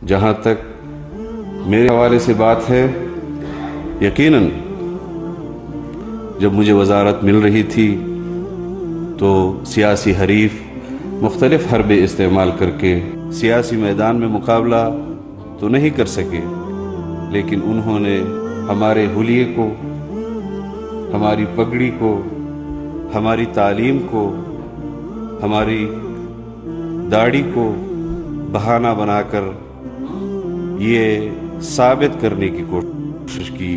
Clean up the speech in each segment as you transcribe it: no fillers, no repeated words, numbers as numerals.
जहाँ तक मेरे हवाले से बात है, यकीनन जब मुझे वज़ारत मिल रही थी तो सियासी हरीफ मुख्तलिफ हरबे इस्तेमाल करके सियासी मैदान में मुकाबला तो नहीं कर सके, लेकिन उन्होंने हमारे हुलिये को, हमारी पगड़ी को, हमारी तालीम को, हमारी दाढ़ी को बहाना बनाकर ये साबित करने की कोशिश की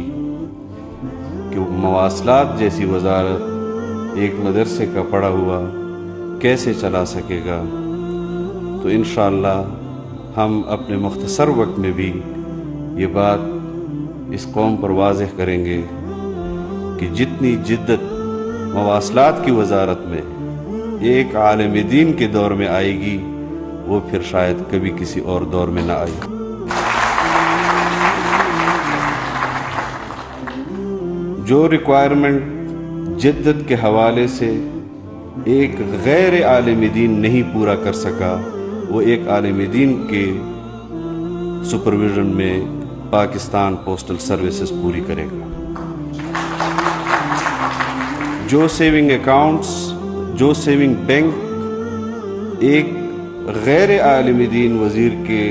कि मवासलात जैसी वज़ारत एक मदरसे का पढ़ा हुआ कैसे चला सकेगा। तो इंशाअल्लाह हम अपने मुख्तसर वक्त में भी ये बात इस कौम पर वाज़ेह करेंगे कि जितनी जिद्दत मवासलात की वज़ारत में एक आलिम दीन के दौर में आएगी, वो फिर शायद कभी किसी और दौर में ना आएगी। जो रिक्वायरमेंट जिद्दत के हवाले से एक गैर आलिम दीन नहीं पूरा कर सका, वो एक आलिम दीन के सुपरविजन में पाकिस्तान पोस्टल सर्विसेज पूरी करेगा। जो सेविंग अकाउंट्स, जो सेविंग बैंक एक गैर आलिम दीन वज़ीर के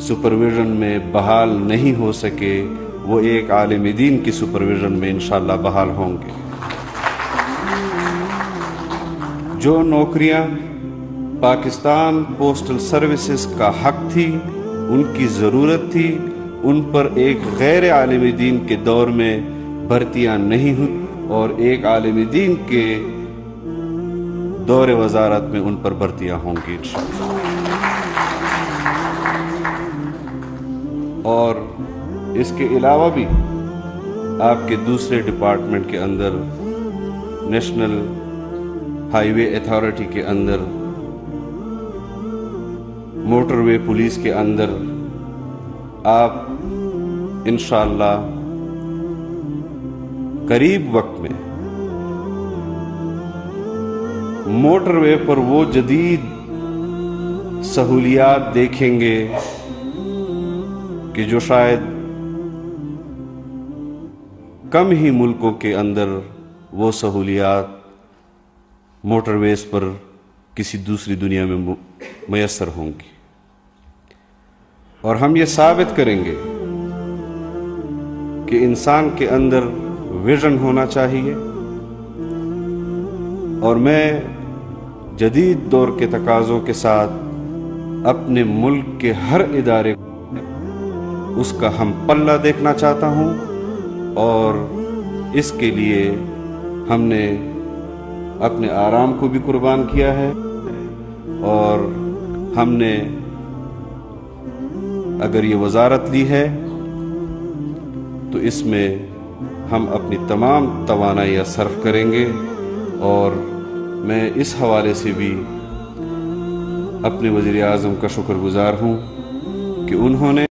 सुपरविजन में बहाल नहीं हो सके, वो एक आलिम दीन की सुपरविजन में इंशाअल्लाह बहाल होंगे। जो नौकरियां पाकिस्तान पोस्टल सर्विसेज का हक थी, उनकी ज़रूरत थी, उन पर एक गैर आलिम दीन के दौर में भर्तियां नहीं हुई और एक आलिम दीन के दौर वज़ारत में उन पर भर्तियां होंगी इंशाअल्लाह। और इसके अलावा भी आपके दूसरे डिपार्टमेंट के अंदर, नेशनल हाईवे अथॉरिटी के अंदर, मोटरवे पुलिस के अंदर आप इंशाअल्लाह करीब वक्त में मोटरवे पर वो जदीद सहूलियात देखेंगे कि जो शायद कम ही मुल्कों के अंदर वो सहूलियात मोटरवेज पर किसी दूसरी दुनिया में मयसर होंगी। और हम ये साबित करेंगे कि इंसान के अंदर विजन होना चाहिए। और मैं जदीद दौर के तकाज़ों के साथ अपने मुल्क के हर इदारे उसका हम पल्ला देखना चाहता हूँ, और इसके लिए हमने अपने आराम को भी कुर्बान किया है। और हमने अगर ये वज़ारत ली है तो इसमें हम अपनी तमाम तवानाइयाँ सर्फ करेंगे। और मैं इस हवाले से भी अपने वज़ीर आज़म का शुक्रगुज़ार हूँ कि उन्होंने